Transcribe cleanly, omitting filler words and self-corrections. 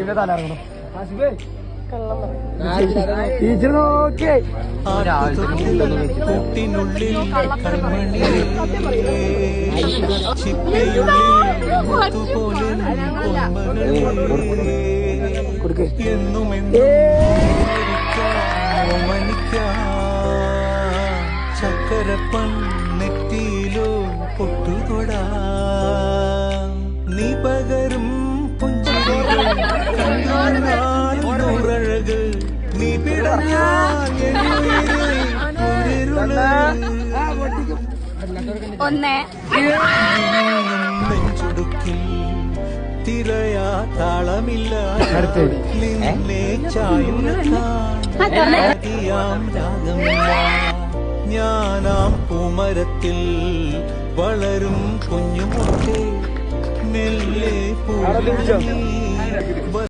ആശിഫിന്റെ തല ഇറങ്ങണം. ടീച്ചർ നോക്കിയേ കൂട്ടിനുള്ളിൽ എന്നും ചക്കരപ്പൻ നെറ്റിയിലോ പൊട്ടുകൊടാ നീ പകരും പുഞ്ചിരികളഴക് നീ പിടഞ്ഞാൽ നെഞ്ചുടുക്കിൽ തിരയാ താളമില്ല നിന്നെ ചായുന്നതാം രാഗമില്ല ഞാനാം പൂമരത്തിൽ വളരും കുഞ്ഞുമുട്ടേ മെല്ലെ പൂ